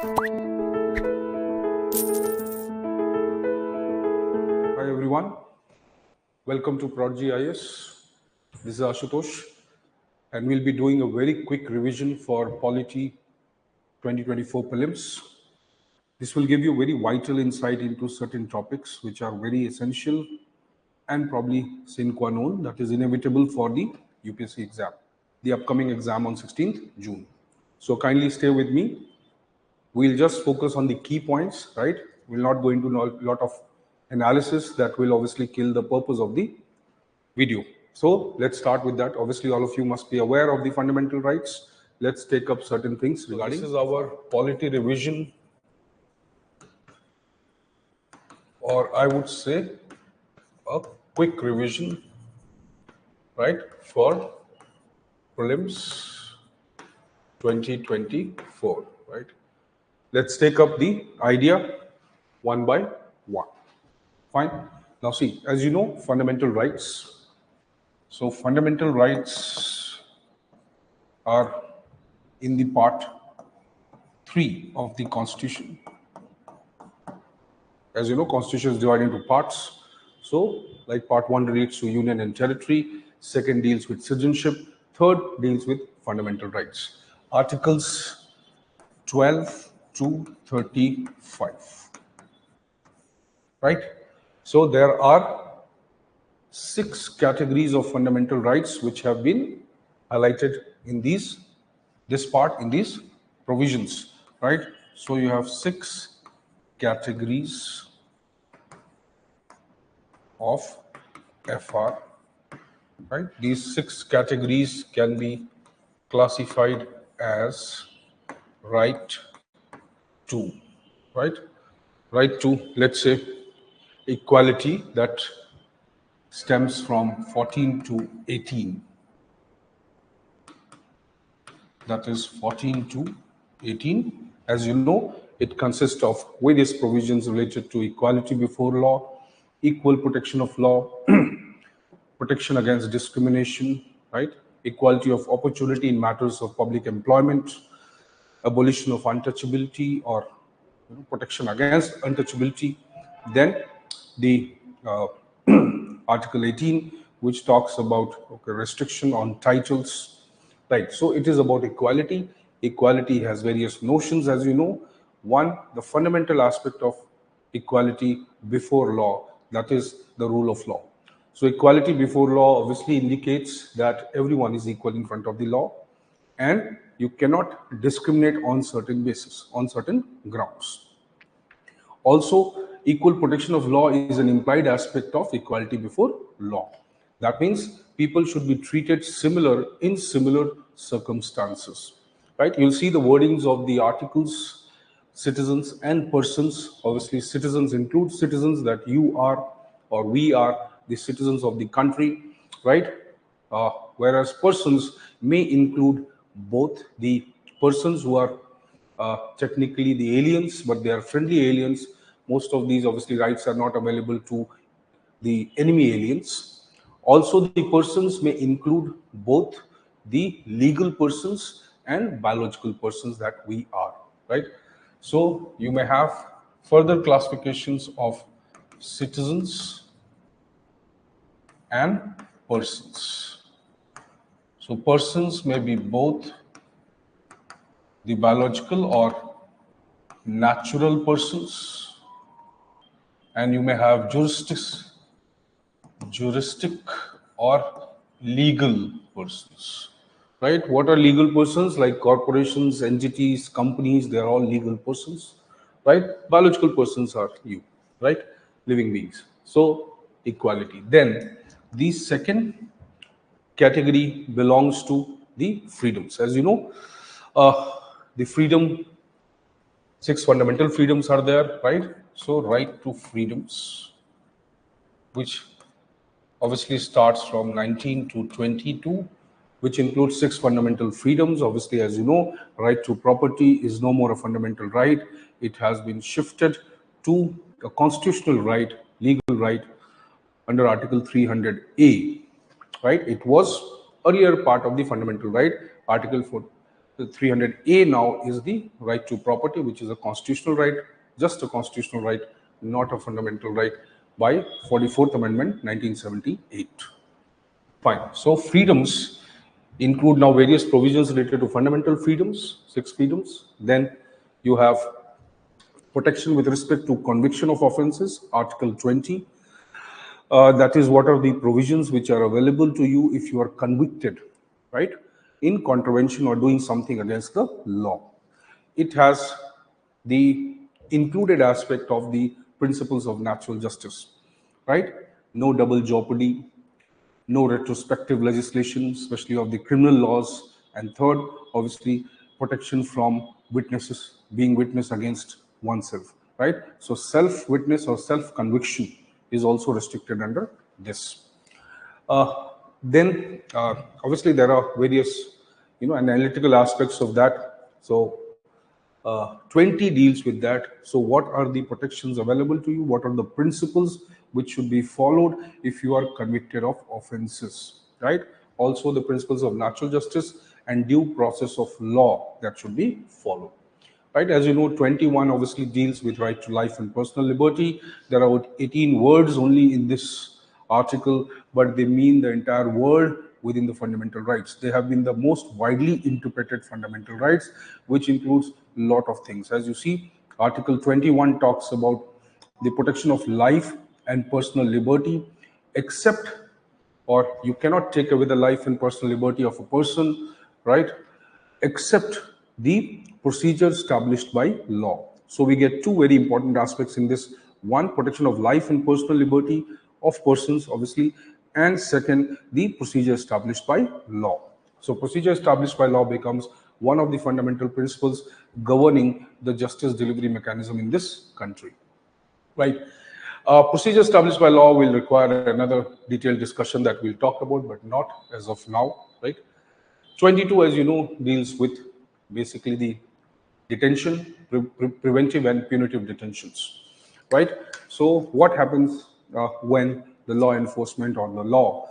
Hi everyone, welcome to ProdEgyIAS. This is Ashutosh, and we'll be doing a very quick revision for Polity 2024 prelims. This will give you very vital insight into certain topics which are very essential and probably sine qua non, that is inevitable for the UPSC exam, the upcoming exam on 16th June. So kindly stay with me. We'll just focus on the key points, right? We'll not go into a lot of analysis that will obviously kill the purpose of the video. So let's start with that. Obviously, all of you must be aware of the fundamental rights. Let's take up certain things regarding. This is our polity revision, or I would say a quick revision, right, for prelims 2024, right? Let's take up the idea one by one. Fine. Now see, as you know, fundamental rights. So fundamental rights are in the part 3 of the Constitution. As you know, Constitution is divided into parts. So like part 1 relates to union and territory, second deals with citizenship, third deals with fundamental rights. Articles 12 to 35. Right? So there are 6 categories of fundamental rights which have been highlighted in this part, in these provisions, right? So you have 6 categories of FR, right? These 6 categories can be classified as right to, right? Right to, let's say, equality, that stems from 14 to 18. That is 14 to 18. As you know, it consists of various provisions related to equality before law, equal protection of law, protection against discrimination, right? Equality of opportunity in matters of public employment, abolition of untouchability or protection against untouchability. Then the Article 18, which talks about restriction on titles, right? So it is about equality. Equality has various notions, as you know. One, the fundamental aspect of equality before law, that is the rule of law. So equality before law obviously indicates that everyone is equal in front of the law, and you cannot discriminate on certain basis, on certain grounds. Also, equal protection of law is an implied aspect of equality before law. That means people should be treated similar in similar circumstances, right? You'll see the wordings of the articles, citizens and persons. Obviously, citizens include citizens that you are or we are the citizens of the country, right? Whereas persons may include both the persons who are technically the aliens, but they are friendly aliens. Most of these obviously rights are not available to the enemy aliens. Also, the persons may include both the legal persons and biological persons that we are, right? So you may have further classifications of citizens and persons. So persons may be both the biological or natural persons, and you may have juristic or legal persons, right? What are legal persons? Like corporations, entities, companies, they are all legal persons, right? Biological persons are you, right? Living beings. So equality. Then the second category belongs to the freedoms. As you know, the freedom, 6 fundamental freedoms are there, right? So right to freedoms, which obviously starts from 19 to 22, which includes 6 fundamental freedoms. Obviously, as you know, right to property is no more a fundamental right. It has been shifted to a constitutional right, legal right, under Article 300A, right? It was earlier part of the fundamental right, Article The 300A now is the right to property, which is a constitutional right, just a constitutional right, not a fundamental right, by 44th Amendment 1978. Fine. So freedoms include now various provisions related to fundamental freedoms, 6 freedoms. Then you have protection with respect to conviction of offenses, Article 20. That is, what are the provisions which are available to you if you are convicted, right, in contravention or doing something against the law. It has the included aspect of the principles of natural justice, right? No double jeopardy, no retrospective legislation, especially of the criminal laws, and third, obviously, protection from witnesses, being witness against oneself, right? So self-witness or self-conviction is also restricted under this. Then obviously there are various, analytical aspects of that. So 20 deals with that. So what are the protections available to you? What are the principles which should be followed if you are convicted of offenses, right? Also the principles of natural justice and due process of law that should be followed. Right, as you know, 21 obviously deals with right to life and personal liberty. There are about 18 words only in this article, but they mean the entire world within the fundamental rights. They have been the most widely interpreted fundamental rights, which includes a lot of things. As you see, Article 21 talks about the protection of life and personal liberty, except, or you cannot take away the life and personal liberty of a person, right, except the procedure established by law. So we get two very important aspects in this. One, protection of life and personal liberty of persons, obviously, and second, the procedure established by law. So procedure established by law becomes one of the fundamental principles governing the justice delivery mechanism in this country, right? Procedure established by law will require another detailed discussion that we'll talk about, but not as of now, right? 22, as you know, deals with basically the detention, preventive and punitive detentions, right? So what happens when the law enforcement or the law,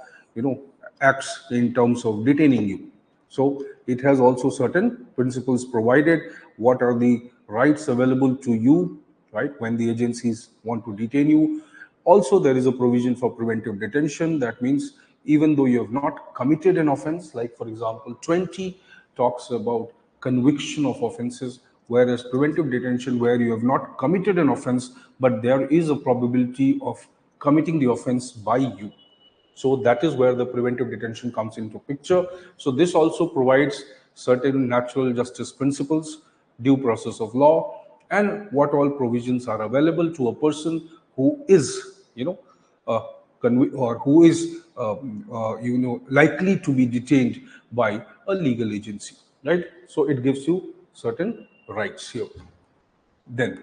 acts in terms of detaining you? So it has also certain principles provided. What are the rights available to you, right, when the agencies want to detain you? Also, there is a provision for preventive detention. That means even though you have not committed an offense, like for example, 20 talks about conviction of offenses, whereas preventive detention, where you have not committed an offense, but there is a probability of committing the offense by you. So that is where the preventive detention comes into picture. So this also provides certain natural justice principles, due process of law, and what all provisions are available to a person who is, uh, or who is, likely to be detained by a legal agency, right? So it gives you certain rights here. Then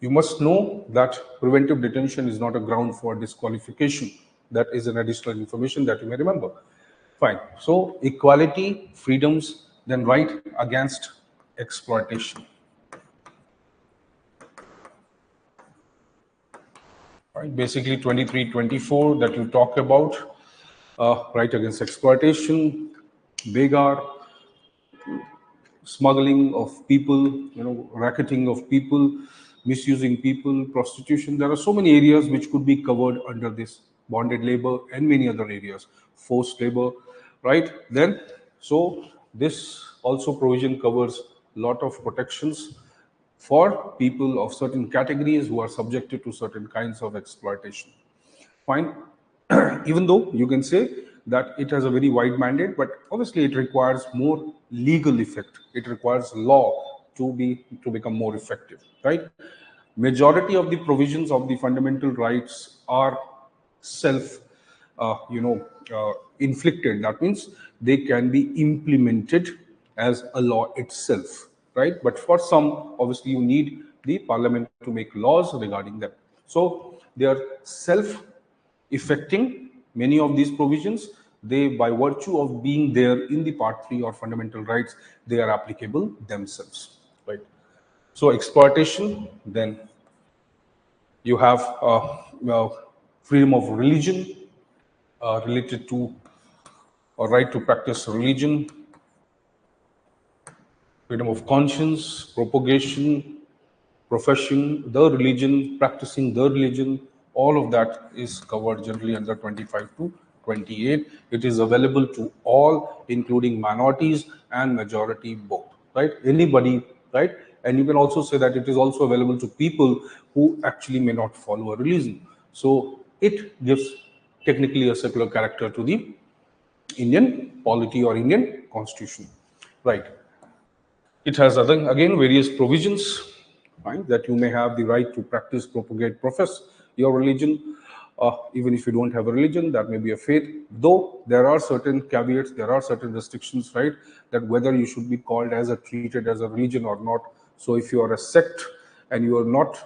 you must know that preventive detention is not a ground for disqualification. That is an additional information that you may remember. Fine. So equality, freedoms, then right against exploitation. Right. Basically 23, 24 that you talk about, right against exploitation, begar, smuggling of people, racketing of people, misusing people, prostitution. There are so many areas which could be covered under this, bonded labor and many other areas, forced labor, right? Then, so this also provision covers a lot of protections for people of certain categories who are subjected to certain kinds of exploitation. Fine. Even though you can say that it has a very wide mandate, but obviously it requires more legal effect. It requires law to become more effective, right? Majority of the provisions of the fundamental rights are self, inflicted. That means they can be implemented as a law itself, right? But for some, obviously, you need the parliament to make laws regarding them. So they are self effecting. Many of these provisions, they, by virtue of being there in the part 3 or fundamental rights, they are applicable themselves, right? So exploitation, then you have freedom of religion, related to a right to practice religion, freedom of conscience, propagation, profession, the religion, practicing the religion, all of that is covered generally under 25 to 28. It is available to all, including minorities and majority both, right? Anybody, right? And you can also say that it is also available to people who actually may not follow a religion. So it gives technically a secular character to the Indian polity or Indian constitution, right? It has other, again, various provisions, right, that you may have the right to practice, propagate, profess your religion. Even if you don't have a religion, that may be a faith. Though there are certain caveats, there are certain restrictions, right, that whether you should be called as a treated as a religion or not. So if you are a sect and you are not,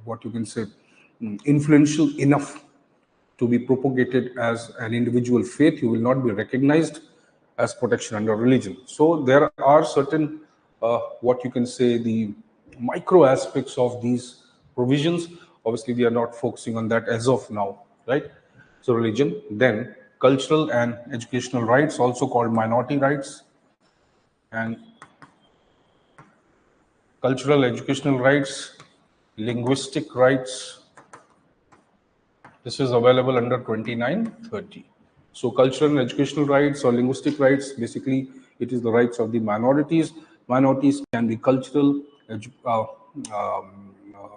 what you can say, influential enough to be propagated as an individual faith, you will not be recognized as protection under religion. So there are certain, what you can say, the micro aspects of these provisions. Obviously, we are not focusing on that as of now, right? So religion, then cultural and educational rights, also called minority rights, and cultural educational rights, linguistic rights. This is available under 2930. So cultural and educational rights or linguistic rights, basically it is the rights of the minorities. Minorities can be cultural,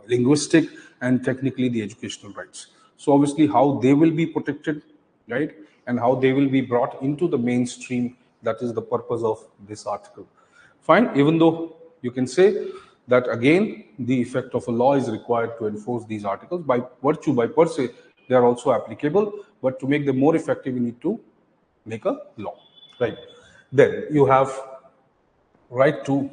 linguistic, and technically the educational rights. So obviously how they will be protected, right? And how they will be brought into the mainstream, that is the purpose of this article. Fine, even though you can say that again, the effect of a law is required to enforce these articles. By virtue, by per se, they are also applicable, but to make them more effective, you need to make a law, right? Then you have right to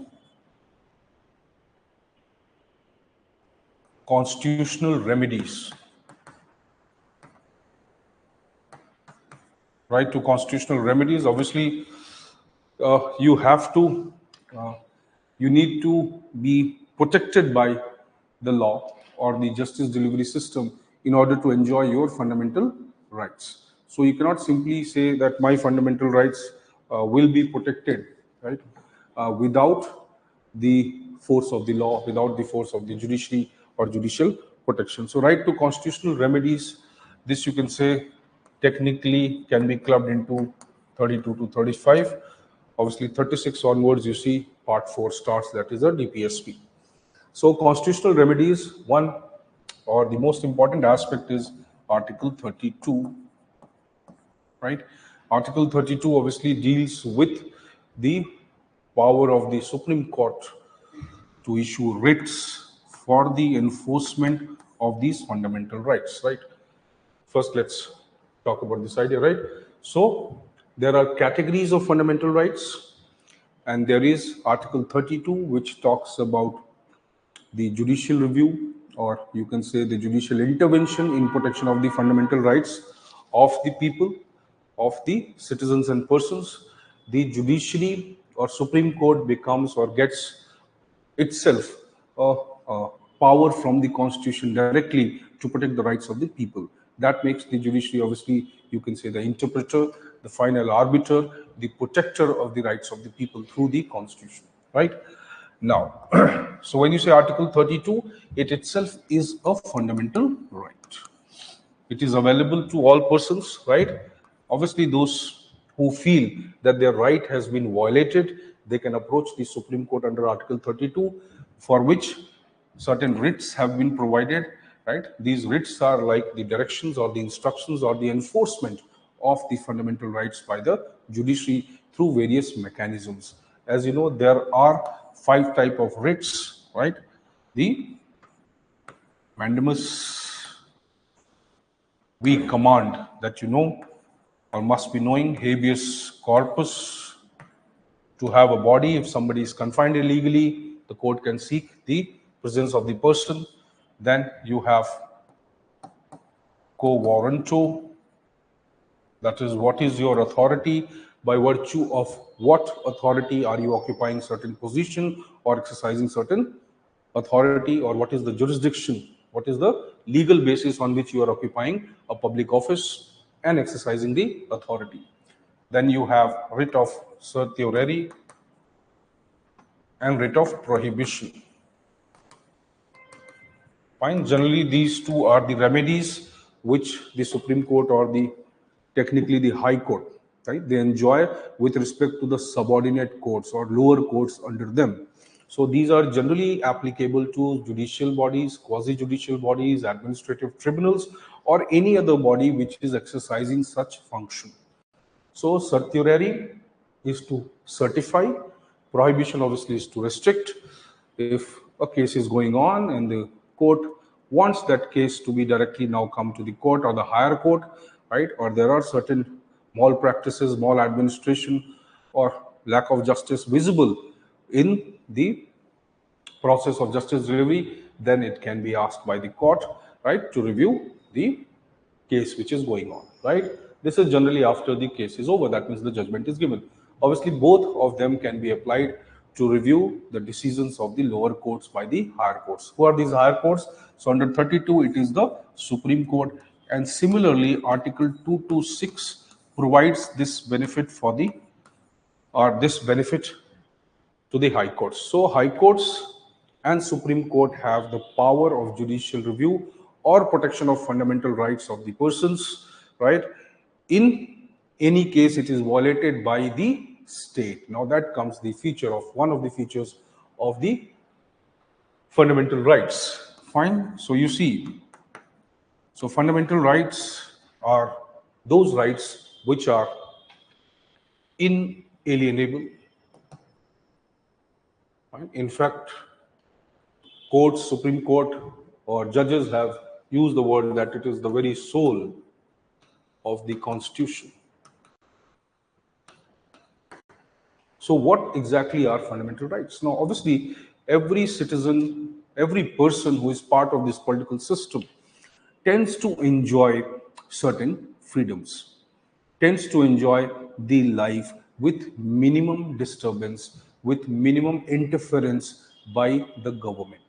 constitutional remedies. Right to constitutional remedies, obviously, you have to, uh, you need to be protected by the law or the justice delivery system in order to enjoy your fundamental rights. So you cannot simply say that my fundamental rights will be protected, right, without the force of the law, without the force of the judiciary or judicial protection. So right to constitutional remedies, this you can say technically can be clubbed into 32 to 35. Obviously 36 onwards, you see part 4 starts, that is a DPSP. So constitutional remedies, one or the most important aspect is Article 32, right? Article 32 obviously deals with the power of the Supreme Court to issue writs for the enforcement of these fundamental rights, right? First, let's talk about this idea, right? So, there are categories of fundamental rights, and there is Article 32, which talks about the judicial review, or you can say the judicial intervention in protection of the fundamental rights of the people, of the citizens and persons. The judiciary or Supreme Court becomes or gets itself a power from the constitution directly to protect the rights of the people. That makes the judiciary, obviously, you can say the interpreter, the final arbiter, the protector of the rights of the people through the constitution, right? Now, so when you say Article 32, it itself is a fundamental right. It is available to all persons, right? Obviously, those who feel that their right has been violated, they can approach the Supreme Court under Article 32, for which certain writs have been provided, right? These writs are like the directions or the instructions or the enforcement of the fundamental rights by the judiciary through various mechanisms. As you know, there are 5 types of writs, right? The mandamus, we command, that you know or must be knowing. Habeas corpus, to have a body. If somebody is confined illegally, the court can seek the presence of the person. Then you have quo warranto, that is, what is your authority, by virtue of what authority are you occupying certain position or exercising certain authority, or what is the jurisdiction, what is the legal basis on which you are occupying a public office and exercising the authority. Then you have writ of certiorari, and writ of prohibition. Fine. Generally, these two are the remedies which the Supreme Court or the technically the High Court, right, they enjoy with respect to the subordinate courts or lower courts under them. So these are generally applicable to judicial bodies, quasi-judicial bodies, administrative tribunals, or any other body which is exercising such function. So certiorari is to certify, prohibition obviously is to restrict. If a case is going on and the court wants that case to be directly now come to the court or the higher court, right, or there are certain malpractices, maladministration, or lack of justice visible in the process of justice delivery, then it can be asked by the court, right, to review the case which is going on, right? This is generally after the case is over. That means the judgment is given. Obviously, both of them can be applied to review the decisions of the lower courts by the higher courts. Who are these higher courts? So under 32, it is the Supreme Court. And similarly, Article 226 provides this benefit for the, or this benefit to the high courts. So high courts and Supreme Court have the power of judicial review or protection of fundamental rights of the persons, right? In any case, it is violated by the state. Now that comes the feature of one of the features of the fundamental rights. Fine. So you see, so fundamental rights are those rights which are inalienable. In fact, courts, Supreme Court, or judges have used the word that it is the very soul of the Constitution. So what exactly are fundamental rights? Now, obviously, every citizen, every person who is part of this political system tends to enjoy certain freedoms, tends to enjoy the life with minimum disturbance, with minimum interference by the government.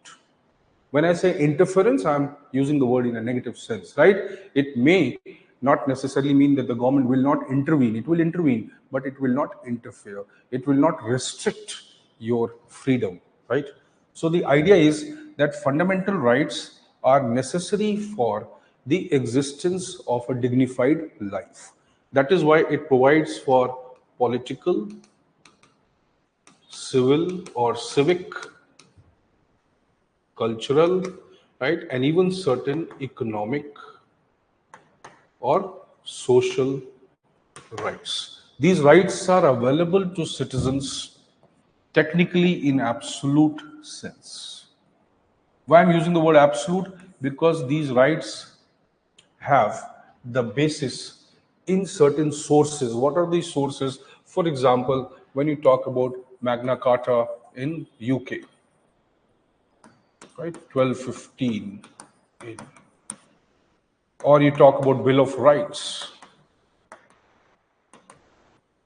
When I say interference, I'm using the word in a negative sense, right? It may not necessarily mean that the government will not intervene. It will intervene, but it will not interfere. It will not restrict your freedom, right? So the idea is that fundamental rights are necessary for the existence of a dignified life. That is why it provides for political, civil, or civic, cultural, right, and even certain economic or social rights. These rights are available to citizens technically in absolute sense. Why I'm using the word absolute? Because these rights have the basis in certain sources. What are these sources? For example, when you talk about Magna Carta in UK, right, 1215, or you talk about Bill of Rights,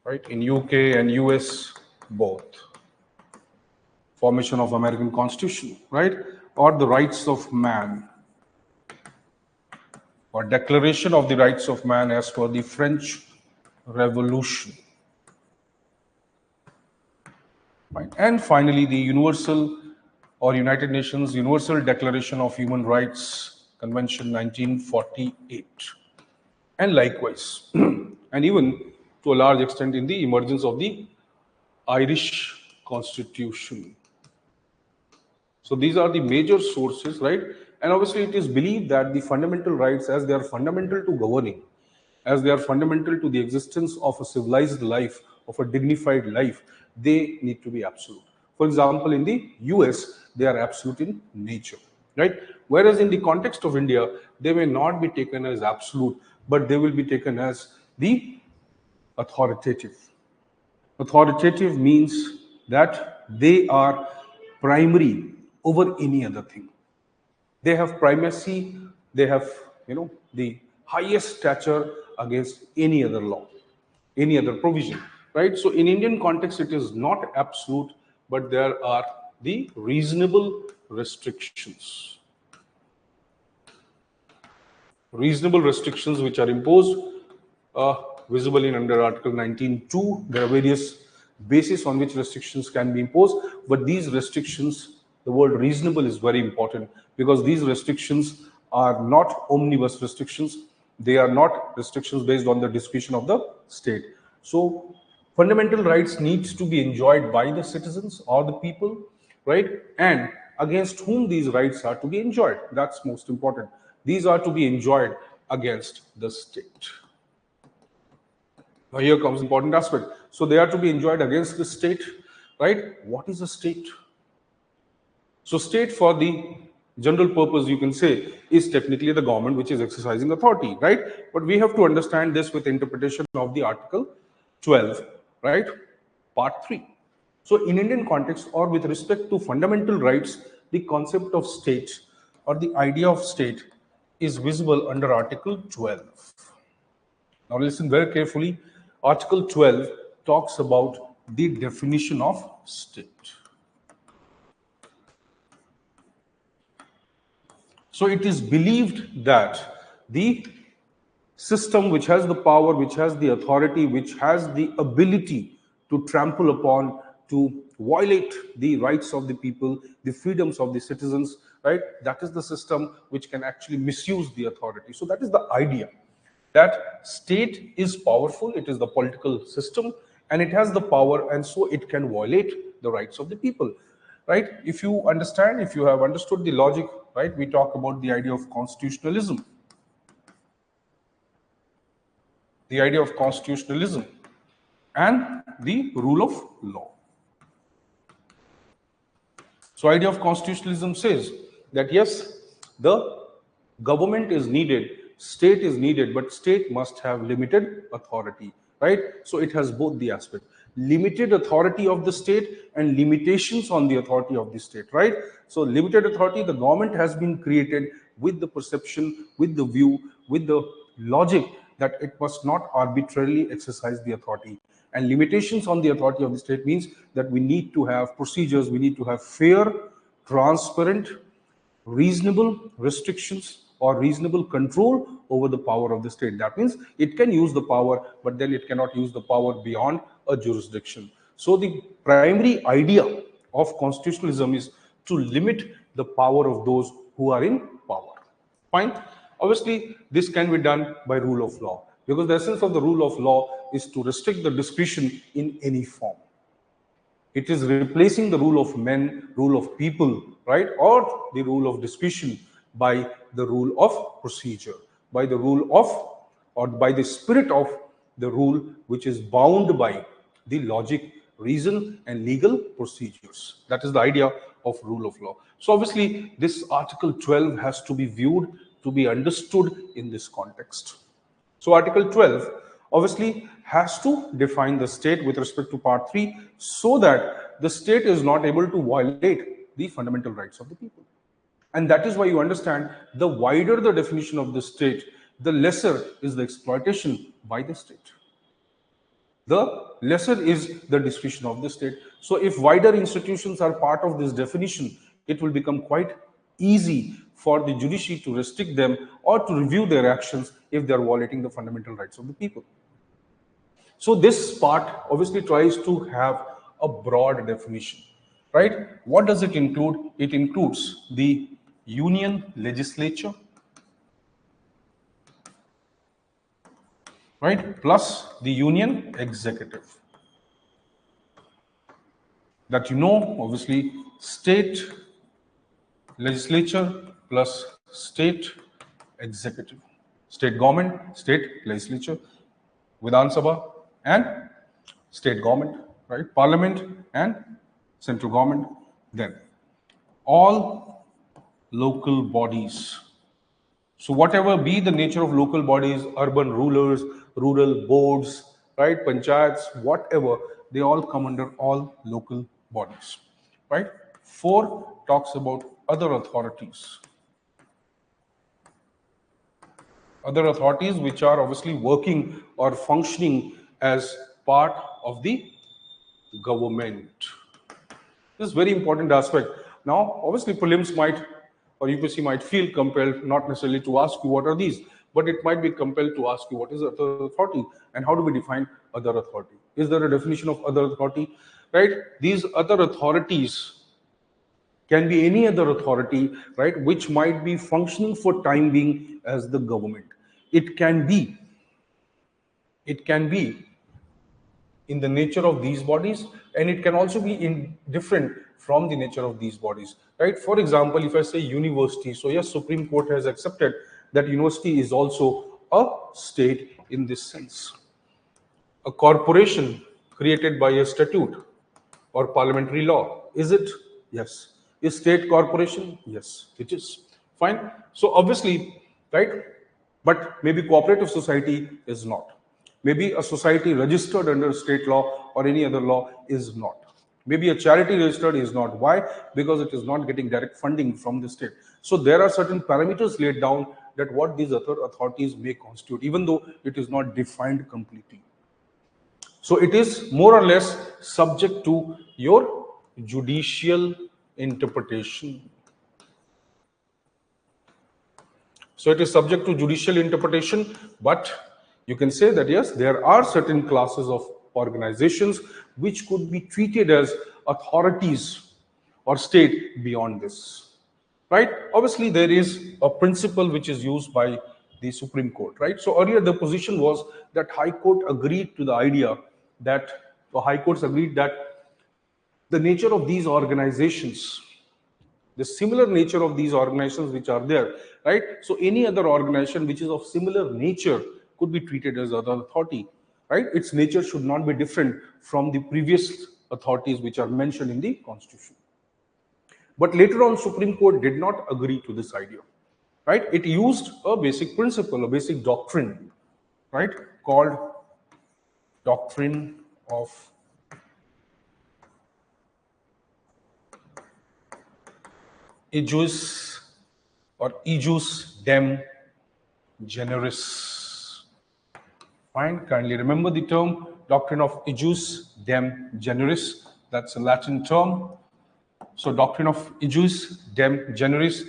right, in UK and US both, formation of American Constitution, right, or the rights of man, or Declaration of the Rights of Man as per the French Revolution, right? And finally, the Universal or United Nations Universal Declaration of Human Rights, Convention 1948. And likewise, and even to a large extent in the emergence of the Irish Constitution. So these are the major sources, right? And obviously it is believed that the fundamental rights, as they are fundamental to governing, as they are fundamental to the existence of a civilized life, of a dignified life, they need to be absolute. For example, in the US, they are absolute in nature, right? Whereas in the context of India, they may not be taken as absolute, but they will be taken as the authoritative. Authoritative means that they are primary over any other thing. They have primacy, they have, the highest stature against any other law, any other provision, right? So in Indian context, it is not absolute, but there are the reasonable restrictions. Reasonable restrictions which are imposed, visible in under Article 19.2. There are various basis on which restrictions can be imposed. But these restrictions, the word reasonable is very important, because these restrictions are not omnibus restrictions. They are not restrictions based on the discretion of the state. So fundamental rights needs to be enjoyed by the citizens or the people, right? And against whom these rights are to be enjoyed. That's most important. These are to be enjoyed against the state. Now here comes the important aspect. So they are to be enjoyed against the state, right? What is a state? So state, for the general purpose, you can say, is technically the government which is exercising authority, right? But we have to understand this with interpretation of the Article 12, right? Part 3. So in Indian context, or with respect to fundamental rights, the concept of state or the idea of state is visible under Article 12. Now listen very carefully. Article 12 talks about the definition of state. So it is believed that the system which has the power, which has the authority, which has the ability to trample upon, to violate the rights of the people, the freedoms of the citizens, right? That is the system which can actually misuse the authority. So that is the idea, that state is powerful, it is the political system, and it has the power, and so it can violate the rights of the people, right? If you understand, if you have understood the logic, right, we talk about the idea of constitutionalism. The idea of constitutionalism and the rule of law. So idea of constitutionalism says that yes, the government is needed, state is needed, but state must have limited authority, right? So it has both the aspect, limited authority of the state and limitations on the authority of the state, right? So limited authority, the government has been created with the perception, with the view, with the logic that it must not arbitrarily exercise the authority. And limitations on the authority of the state means that we need to have procedures, we need to have fair, transparent, reasonable restrictions or reasonable control over the power of the state. That means it can use the power, but then it cannot use the power beyond a jurisdiction. So the primary idea of constitutionalism is to limit the power of those who are in power. Fine. Obviously, this can be done by rule of law, because the essence of the rule of law is to restrict the discretion in any form. It is replacing the rule of men, rule of people, right? Or the rule of discretion by the rule of procedure, by the rule of, or by the spirit of the rule, which is bound by the logic, reason, and legal procedures. That is the idea of rule of law. So obviously, this Article 12 has to be viewed, to be understood in this context. So Article 12 obviously has to define the state with respect to Part 3, so that the state is not able to violate the fundamental rights of the people. And that is why you understand, the wider the definition of the state, the lesser is the exploitation by the state. The lesser is the discretion of the state. So if wider institutions are part of this definition, it will become quite easy for the judiciary to restrict them or to review their actions if they are violating the fundamental rights of the people. So this part obviously tries to have a broad definition, right? What does it include? It includes the union legislature, right, plus the union executive. That you know, obviously, state legislature plus state executive, state government, state legislature, Vidhan Sabha and state government, right, parliament and central government, then all local bodies. So whatever be the nature of local bodies, urban rulers, rural boards, right, panchayats, whatever, they all come under all local bodies, right? 4 talks about other authorities. Other authorities which are obviously working or functioning as part of the government. This is very important aspect. Now, obviously, prelims might or UPSC might feel compelled not necessarily to ask you what are these, but it might be compelled to ask you what is other authority and how do we define other authority. Is there a definition of other authority? Right? These other authorities can be any other authority, right, which might be functioning for time being as the government. It can be, it can be in the nature of these bodies, and it can also be in different from the nature of these bodies, right? For example, if I say university, so yes, Supreme Court has accepted that university is also a state in this sense. A corporation created by a statute or parliamentary law, is it? Yes. Is state corporation? Yes, it is. Fine. So obviously, right, but maybe cooperative society is not. Maybe a society registered under state law or any other law is not. Maybe a charity registered is not. Why? Because it is not getting direct funding from the state. So there are certain parameters laid down that what these other authorities may constitute, even though it is not defined completely. So it is more or less subject to your judicial interpretation. So it is subject to judicial interpretation, but you can say that yes, there are certain classes of organizations which could be treated as authorities or state beyond this, right? Obviously, there is a principle which is used by the Supreme Court, right? So earlier the position was that High Court agreed to the idea that the High Courts agreed that the nature of these organizations, the similar nature of these organizations which are there, right? So any other organization which is of similar nature could be treated as other authority, right? Its nature should not be different from the previous authorities which are mentioned in the Constitution. But later on, Supreme Court did not agree to this idea, right? It used a basic principle, a basic doctrine, right, called doctrine of ejus or ejus dem generis. Fine, kindly remember the term doctrine of ejus dem generis. That's a Latin term. So doctrine of ejus dem generis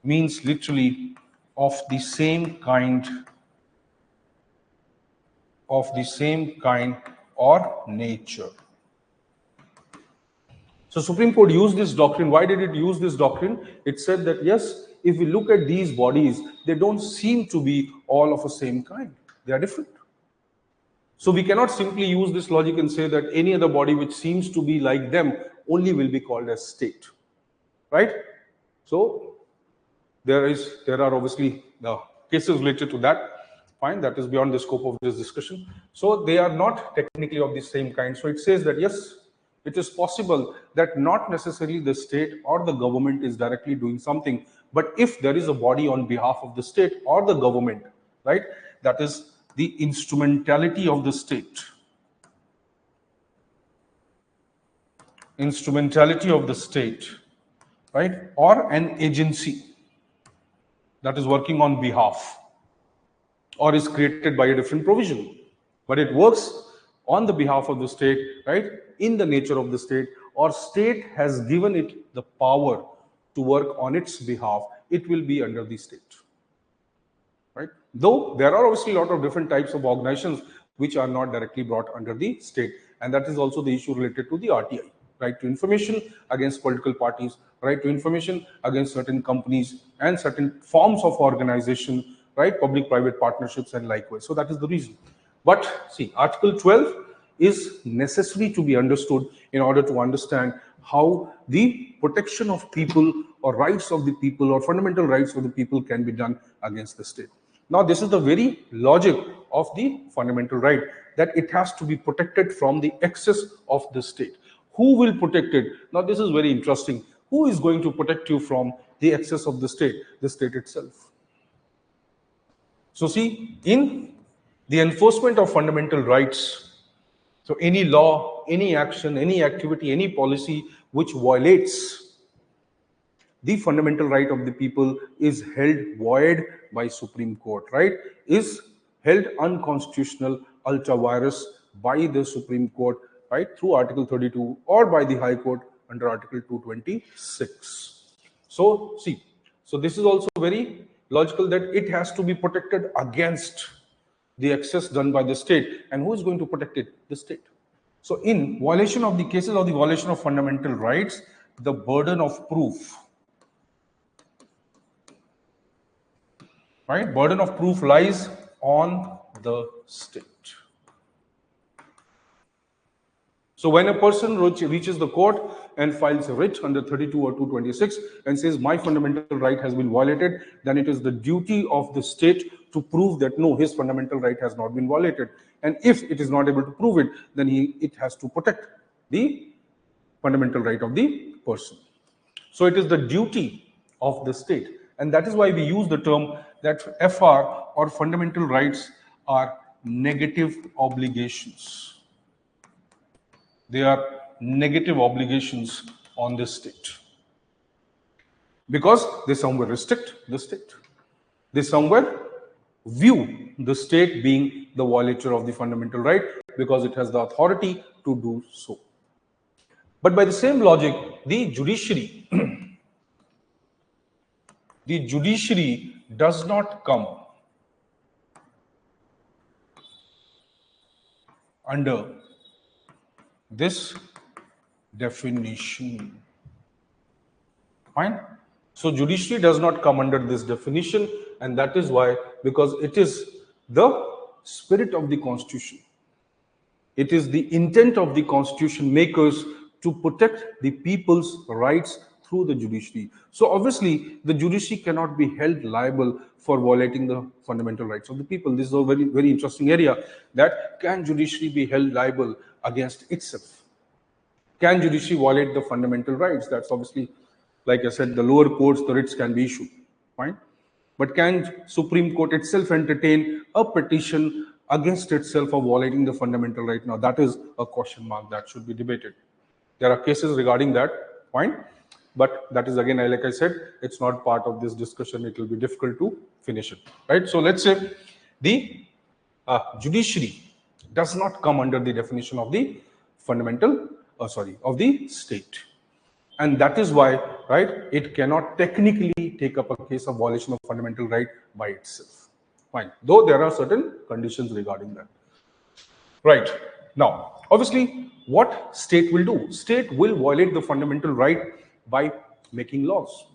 means literally of the same kind or nature. So Supreme Court used this doctrine. Why did it use this doctrine? It said that yes, if we look at these bodies, they don't seem to be all of the same kind. They are different. So we cannot simply use this logic and say that any other body which seems to be like them only will be called as state, right? So there are obviously the cases related to that. Fine, that is beyond the scope of this discussion. So they are not technically of the same kind. So it says that yes, it is possible that not necessarily the state or the government is directly doing something, but if there is a body on behalf of the state or the government, right, that is the instrumentality of the state. Instrumentality of the state, right, or an agency that is working on behalf or is created by a different provision, but it works on the behalf of the state, right, in the nature of the state, or state has given it the power to work on its behalf, it will be under the state, right? Though there are obviously a lot of different types of organizations which are not directly brought under the state, and that is also the issue related to the RTI, right to information against political parties, right to information against certain companies and certain forms of organization, right, public-private partnerships and likewise. So that is the reason. But see, Article 12 is necessary to be understood in order to understand how the protection of people or rights of the people or fundamental rights of the people can be done against the state. Now, this is the very logic of the fundamental right, that it has to be protected from the excess of the state. Who will protect it? Now, this is very interesting. Who is going to protect you from the excess of the state? The state itself. So see, in the enforcement of fundamental rights, so any law, any action, any activity, any policy which violates the fundamental right of the people is held void by Supreme Court, right? Is held unconstitutional, ultra vires by the Supreme Court, right? Through Article 32 or by the High Court under Article 226. So see, so this is also very logical that it has to be protected against the excess done by the state, and who is going to protect it? The state. So in violation of the cases of the violation of fundamental rights, the burden of proof, right? Burden of proof lies on the state. So when a person reaches the court and files a writ under 32 or 226 and says my fundamental right has been violated, then it is the duty of the state to prove that no, his fundamental right has not been violated. And if it is not able to prove it, then it has to protect the fundamental right of the person. So it is the duty of the state. And that is why we use the term that FR or fundamental rights are negative obligations. They are negative obligations on the state because they somewhere restrict the state. They somewhere view the state being the violator of the fundamental right because it has the authority to do so. But by the same logic, the judiciary, the judiciary does not come under this definition. Fine. So judiciary does not come under this definition, and that is why, because it is the spirit of the Constitution. It is the intent of the Constitution makers to protect the people's rights through the judiciary. So obviously, the judiciary cannot be held liable for violating the fundamental rights of the people. This is a very, very interesting area, that can judiciary be held liable against itself? Can judiciary violate the fundamental rights? That's obviously, like I said, the lower courts, the writs can be issued, fine. But can Supreme Court itself entertain a petition against itself of violating the fundamental right? Now, that is a question mark that should be debated. There are cases regarding that, fine. But that is, again, like I said, it's not part of this discussion. It will be difficult to finish it, right? So let's say the judiciary does not come under the definition of the fundamental, of the state. And that is why, right, it cannot technically take up a case of violation of fundamental right by itself. Fine. Though there are certain conditions regarding that. Right. Now, obviously, what state will do? State will violate the fundamental right by making laws.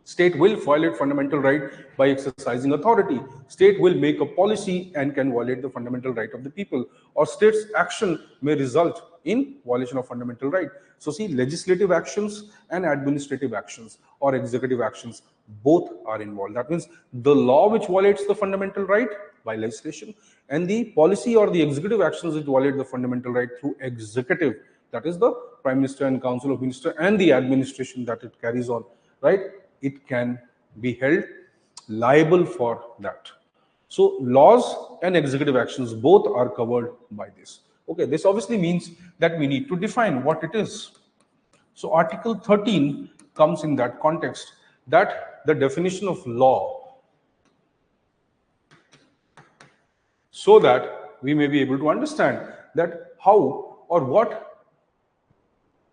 State will violate fundamental right by exercising authority. State will make a policy and can violate the fundamental right of the people. Or state's action may result in violation of fundamental right. So see, legislative actions and administrative actions or executive actions, both are involved. That means the law which violates the fundamental right by legislation, and the policy or the executive actions which violate the fundamental right through executive, that is the Prime Minister and Council of Ministers and the administration that it carries on, right? It can be held liable for that. So laws and executive actions both are covered by this. Okay, this obviously means that we need to define what it is. So Article 13 comes in that context, that the definition of law, so that we may be able to understand that how or what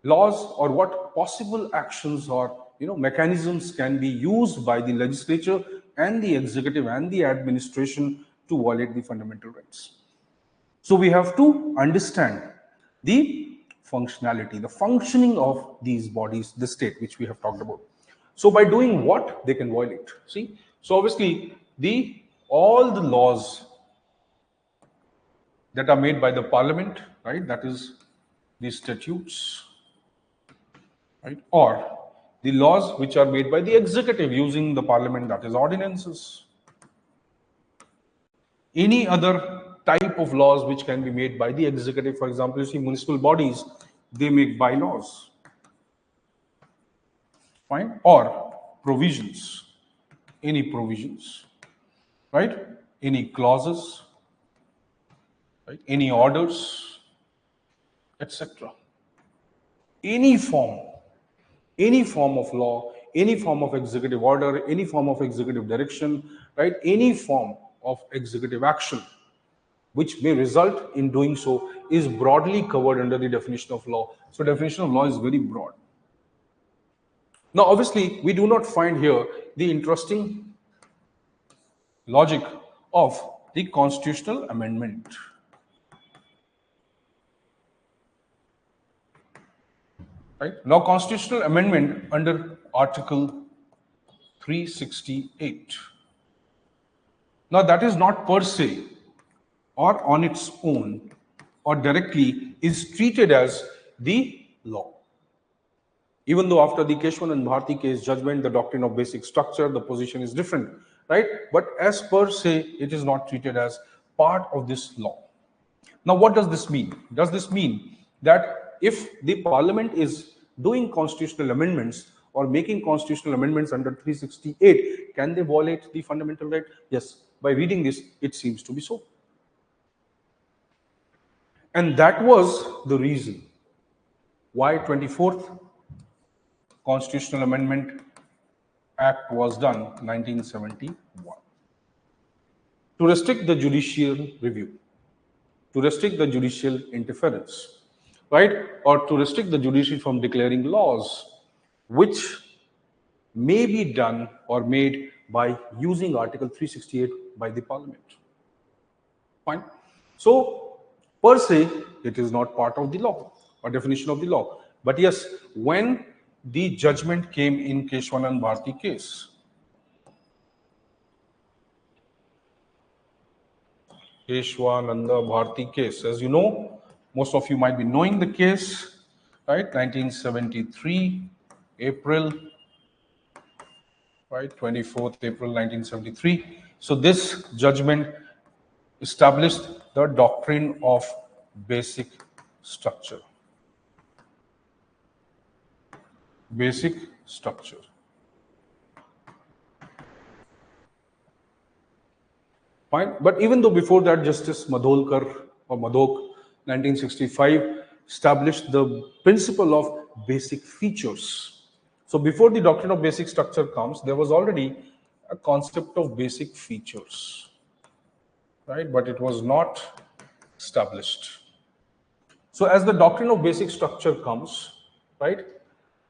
laws or what possible actions or mechanisms can be used by the legislature and the executive and the administration to violate the fundamental rights. So we have to understand the functionality, the functioning of these bodies, the state, which we have talked about. So by doing what they can violate. See, so obviously all the laws that are made by the parliament, right, that is the statutes, right, or the laws which are made by the executive using the parliament, that is ordinances. Any other type of laws which can be made by the executive, for example, you see municipal bodies, they make bylaws, fine, or provisions, any provisions, right, any clauses, right, any orders, etc. Any form of law, any form of executive order, any form of executive direction, right, any form of executive action which may result in doing so is broadly covered under the definition of law. So definition of law is very broad. Now, obviously, we do not find here the interesting logic of the constitutional amendment. Right? Now, constitutional amendment under Article 368. Now, that is not per se or on its own or directly is treated as the law. Even though after the Keshwan and Bharti case judgment, the doctrine of basic structure, the position is different, right? But as per se, it is not treated as part of this law. Now, what does this mean? Does this mean that if the parliament is doing constitutional amendments or making constitutional amendments under 368, can they violate the fundamental right? Yes. By reading this, it seems to be so. And that was the reason why 24th Constitutional Amendment Act was done 1971. To restrict the judicial review, to restrict the judicial interference, right? Or to restrict the judiciary from declaring laws which may be done or made by using Article 368 by the Parliament. Fine. So, per se, it is not part of the law or definition of the law. But yes, when the judgment came in Keshwan and Bharti case, Keshwananda Bharti case, as you know, most of you might be knowing the case, right? 1973, April, right? 24th April 1973. So this judgment established the doctrine of basic structure. Basic structure. Fine. But even though before that, Justice Madholkar or Madhok, 1965, established the principle of basic features. So before the doctrine of basic structure comes, there was already a concept of basic features, right? But it was not established. So as the doctrine of basic structure comes, right,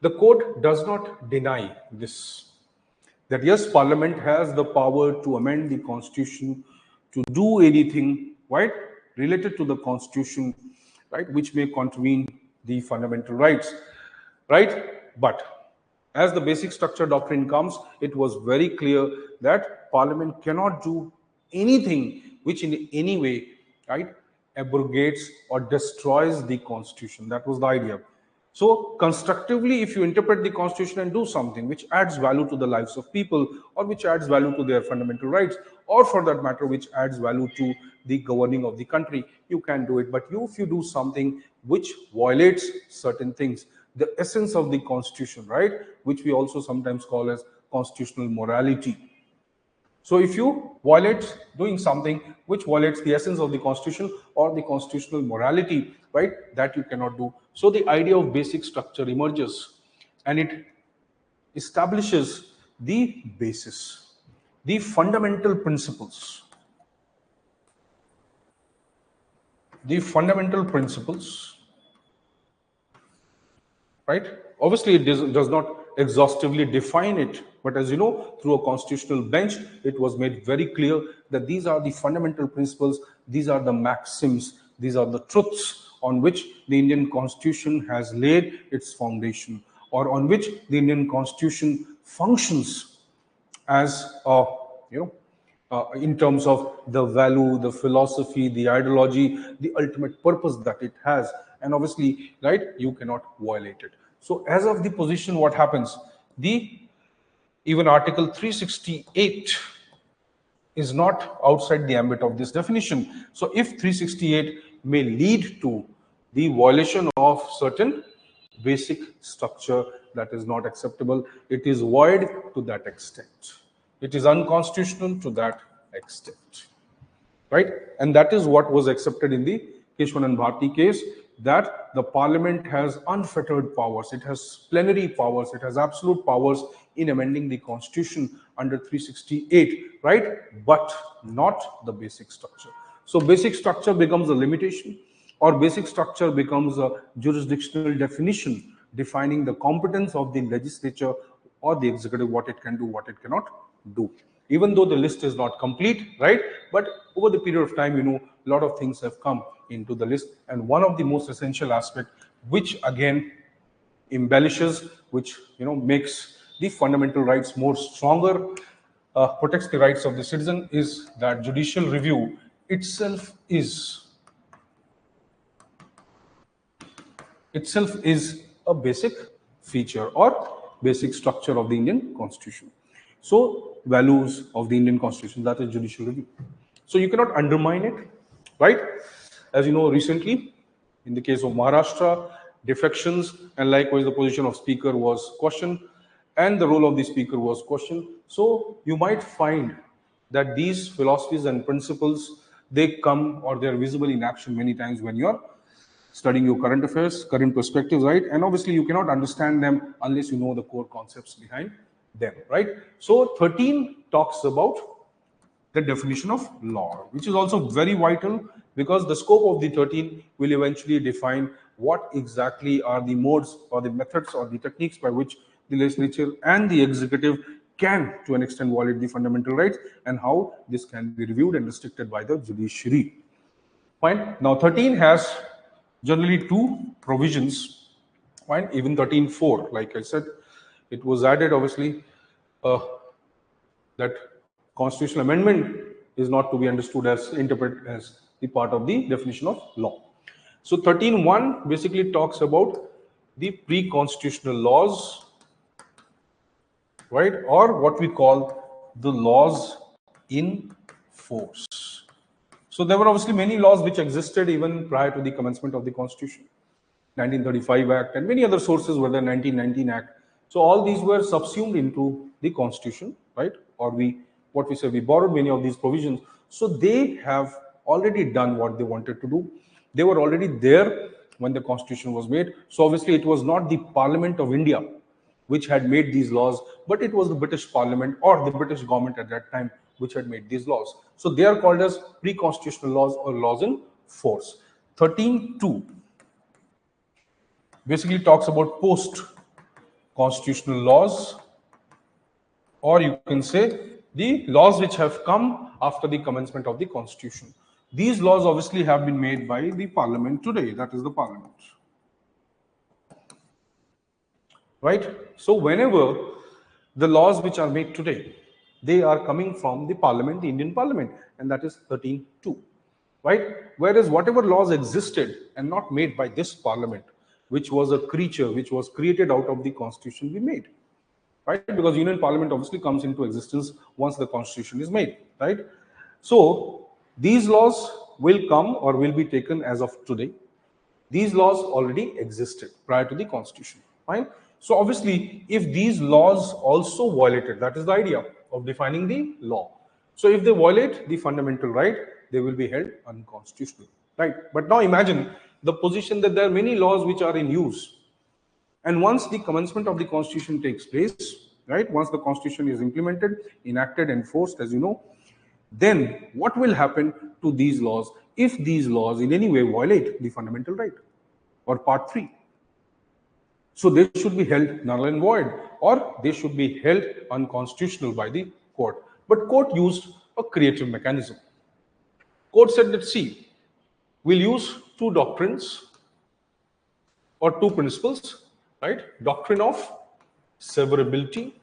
the court does not deny this, that yes, Parliament has the power to amend the Constitution, to do anything, right, related to the Constitution, right, which may contravene the fundamental rights, right? But as the basic structure doctrine comes, it was very clear that Parliament cannot do anything which in any way, right, abrogates or destroys the Constitution. That was the idea. So constructively, if you interpret the Constitution and do something which adds value to the lives of people, or which adds value to their fundamental rights, or for that matter, which adds value to the governing of the country, you can do it. But if you do something which violates certain things, the essence of the Constitution, right, which we also sometimes call as constitutional morality. So if you violate doing something which violates the essence of the Constitution or the constitutional morality, right, that you cannot do. So the idea of basic structure emerges and it establishes the basis, the fundamental principles. The fundamental principles, right? Obviously, it does not exhaustively define it, but as you know, through a constitutional bench, it was made very clear that these are the fundamental principles, these are the maxims, these are the truths on which the Indian Constitution has laid its foundation, or on which the Indian Constitution functions as a, in terms of the value, the philosophy, the ideology, the ultimate purpose that it has. And obviously, right, you cannot violate it. So as of the position, what happens? Even Article 368 is not outside the ambit of this definition. So if 368 may lead to the violation of certain basic structure that is not acceptable, it is void to that extent. It is unconstitutional to that extent, right? And that is what was accepted in the Keshwan and Bharti case, that the Parliament has unfettered powers, it has plenary powers, it has absolute powers in amending the Constitution under 368, right? But not the basic structure. So basic structure becomes a limitation, or basic structure becomes a jurisdictional definition defining the competence of the legislature or the executive, what it can do, what it cannot do. even though the list is not complete, right? But over the period of time, a lot of things have come into the list. And one of the most essential aspect, which again embellishes, which makes the fundamental rights more stronger, protects the rights of the citizen, is that judicial review itself is a basic feature or basic structure of the Indian Constitution. So, values of the Indian Constitution, that is judicial review. So, you cannot undermine it, right? As you know, recently, in the case of Maharashtra, defections and likewise the position of speaker was questioned and the role of the speaker was questioned. So, you might find that these philosophies and principles, they come or they are visible in action many times when you are studying your current affairs, current perspectives, right? And obviously you cannot understand them unless you know the core concepts behind them, right? So 13 talks about the definition of law, which is also very vital because the scope of the 13 will eventually define what exactly are the modes or the methods or the techniques by which the legislature and the executive can to an extent violate the fundamental rights and how this can be reviewed and restricted by the judiciary. Fine. Now 13 has generally two provisions. Fine. Even 13.4, like I said, it was added obviously that constitutional amendment is not to be understood as interpreted as the part of the definition of law. So 13.1 basically talks about the pre-constitutional laws, right, or what we call the laws in force. So there were obviously many laws which existed even prior to the commencement of the Constitution. 1935 Act and many other sources were the 1919 Act. So all these were subsumed into the Constitution, right? Or we borrowed many of these provisions. So they have already done what they wanted to do. They were already there when the Constitution was made. So obviously it was not the Parliament of India which had made these laws, but it was the British Parliament or the British government at that time which had made these laws. So they are called as pre-constitutional laws or laws in force. 13.2 basically talks about post-constitutional laws, or you can say the laws which have come after the commencement of the Constitution. These laws obviously have been made by the Parliament today, that is the Parliament. Right? So whenever the laws which are made today, they are coming from the Parliament, the Indian Parliament, and that is 13.2. Right? Whereas whatever laws existed and not made by this Parliament, which was a creature which was created out of the Constitution we made, right? Because Union Parliament obviously comes into existence once the Constitution is made, right? So these laws will come or will be taken as of today. These laws already existed prior to the Constitution, fine? So obviously, if these laws also violated, that is the idea of defining the law. So if they violate the fundamental right, they will be held unconstitutional, right? But now imagine the position that there are many laws which are in use. And once the commencement of the Constitution takes place, right, once the Constitution is implemented, enacted, enforced, as you know, then what will happen to these laws if these laws in any way violate the fundamental right or part 3? So they should be held null and void, or they should be held unconstitutional by the court. But court used a creative mechanism. Court said that, see, we'll use two doctrines or two principles, right? Doctrine of severability,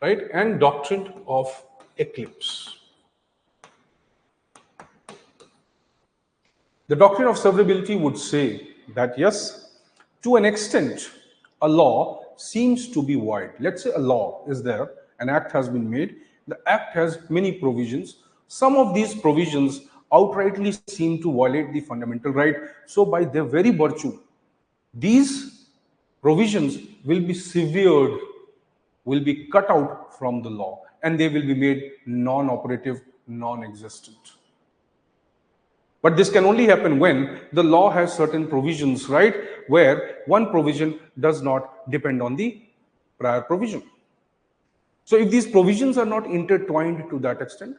right? And doctrine of eclipse. The doctrine of severability would say that, yes, to an extent, a law seems to be void. Let's say a law is there, an act has been made, the act has many provisions. Some of these provisions outrightly seem to violate the fundamental right. So by their very virtue, these provisions will be severed, will be cut out from the law, and they will be made non-operative, non-existent. But this can only happen when the law has certain provisions, right, where one provision does not depend on the prior provision. So if these provisions are not intertwined to that extent,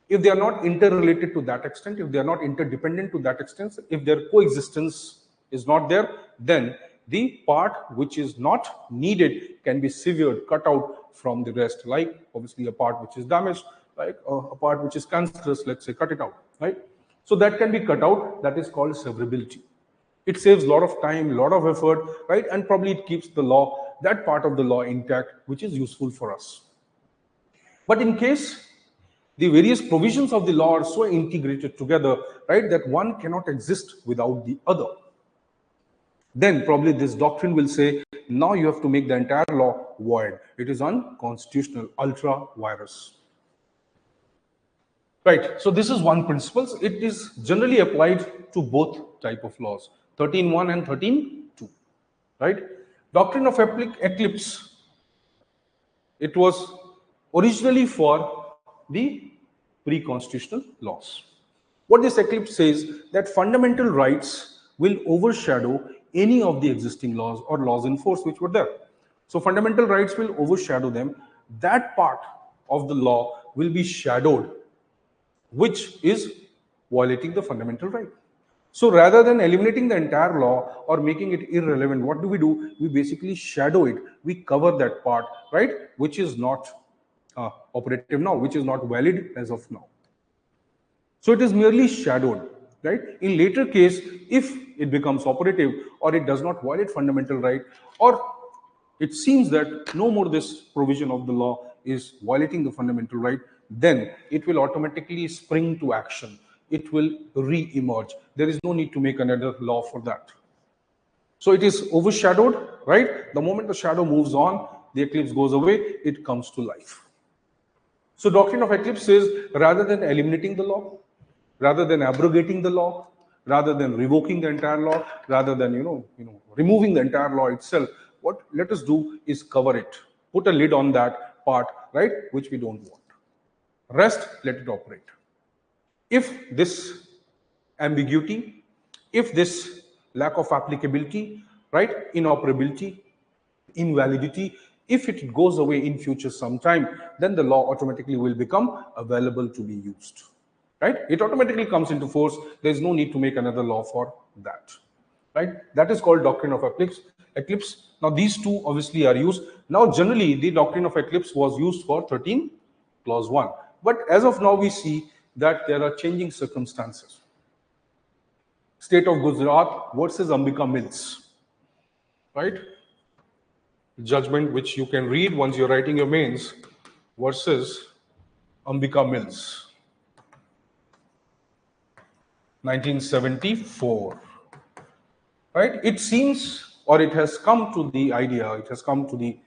if they are not interrelated to that extent, if they are not interdependent to that extent, if their coexistence is not there, then the part which is not needed can be severed, cut out from the rest, like obviously a part which is damaged, like a part which is cancerous, let's say, cut it out, right? So that can be cut out, that is called severability. It saves a lot of time, a lot of effort, right? And probably it keeps the law, that part of the law intact, which is useful for us. But in case the various provisions of the law are so integrated together, right, that one cannot exist without the other, then probably this doctrine will say, now you have to make the entire law void. It is unconstitutional, ultra virus. Right, so this is one principle. It is generally applied to both type of laws, 13.1 and 13.2, right? Doctrine of eclipse, it was originally for the pre-constitutional laws. What this eclipse says, that fundamental rights will overshadow any of the existing laws or laws in force which were there. So fundamental rights will overshadow them. That part of the law will be shadowed, which is violating the fundamental right. So rather than eliminating the entire law or making it irrelevant, what do? We basically shadow it. We cover that part, right, which is not operative now, which is not valid as of now. So it is merely shadowed, right? In later case, if it becomes operative or it does not violate fundamental right, or it seems that no more this provision of the law is violating the fundamental right, then it will automatically spring to action. It will re-emerge. There is no need to make another law for that. So it is overshadowed, right? The moment the shadow moves on, the eclipse goes away, it comes to life. So doctrine of eclipse says, rather than eliminating the law, rather than abrogating the law, rather than revoking the entire law, rather than removing the entire law itself, what let us do is cover it, put a lid on that part, right, which we don't want. Rest, let it operate. If this ambiguity, if this lack of applicability, right, inoperability, invalidity, if it goes away in future sometime, then the law automatically will become available to be used, right? It automatically comes into force. There is no need to make another law for that, right? That is called doctrine of eclipse. Now these two obviously are used. Now generally the doctrine of eclipse was used for 13 clause 1. But as of now we see that there are changing circumstances. State of Gujarat versus Ambika Mills, right? Judgment which you can read once you're writing your mains versus Ambika Mills, 1974, right? It seems, or it has come to the idea, it has come to the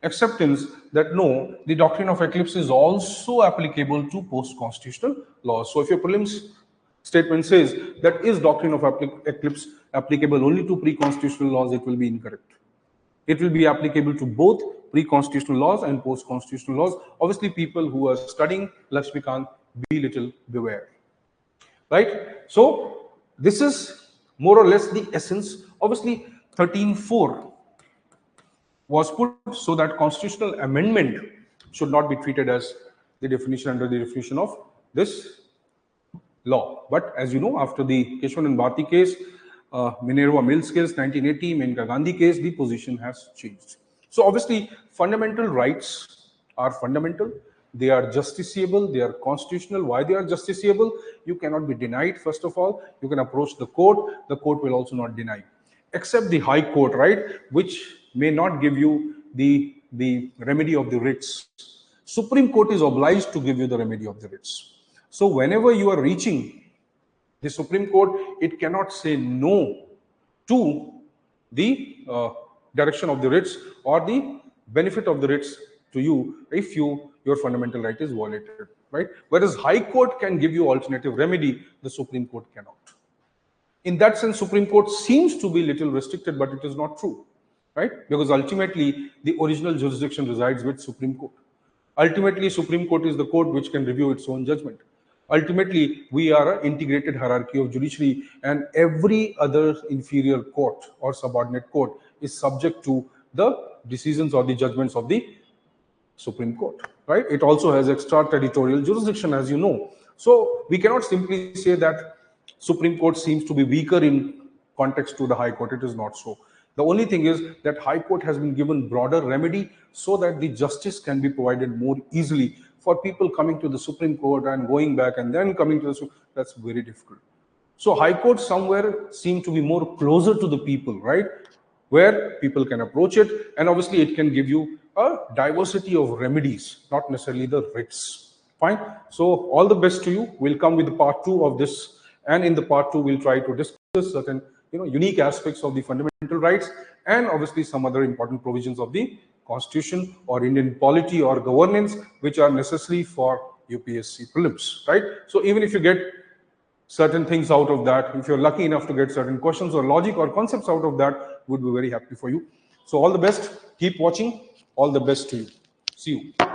acceptance that no, the doctrine of eclipse is also applicable to post-constitutional laws. So if your prelims statement says that is doctrine of eclipse applicable only to pre-constitutional laws, it will be incorrect. It will be applicable to both pre-constitutional laws and post-constitutional laws. Obviously, people who are studying Lakshmikant, be little beware, right? So this is more or less the essence. Obviously, 13.4 was put so that constitutional amendment should not be treated as the definition under the definition of this law. But as you know, after the Keshwan and Bharti case, Minerva Mills case, 1980, Menka Gandhi case, the position has changed. So obviously, fundamental rights are fundamental. They are justiciable. They are constitutional. Why they are justiciable? You cannot be denied, first of all. You can approach the court. The court will also not deny. Except the High Court, right, which may not give you the remedy of the writs. Supreme Court is obliged to give you the remedy of the writs. So whenever you are reaching the Supreme Court, it cannot say no to the direction of the writs or the benefit of the writs to you if your fundamental right is violated, right? Whereas High Court can give you alternative remedy, the Supreme Court cannot. In that sense, Supreme Court seems to be little restricted, but it is not true, right? Because ultimately, the original jurisdiction resides with Supreme Court. Ultimately, Supreme Court is the court which can review its own judgment. Ultimately, we are an integrated hierarchy of judiciary, and every other inferior court or subordinate court is subject to the decisions or the judgments of the Supreme Court, right? It also has extraterritorial jurisdiction, as you know. So we cannot simply say that Supreme Court seems to be weaker in context to the High Court. It is not so. The only thing is that High Court has been given broader remedy so that the justice can be provided more easily for people coming to the Supreme Court and going back and then coming to the that's very difficult. So High Court somewhere seem to be more closer to the people, right? Where people can approach it, and obviously it can give you a diversity of remedies, not necessarily the writs. Fine. So all the best to you. We'll come with the part 2 of this, and in the part 2 we'll try to discuss certain unique aspects of the fundamental rights and obviously some other important provisions of the Constitution or Indian polity or governance which are necessary for UPSC prelims, right? So even if you get certain things out of that, if you're lucky enough to get certain questions or logic or concepts out of that, would be very happy for you. So all the best. Keep watching. All the best to you. See you.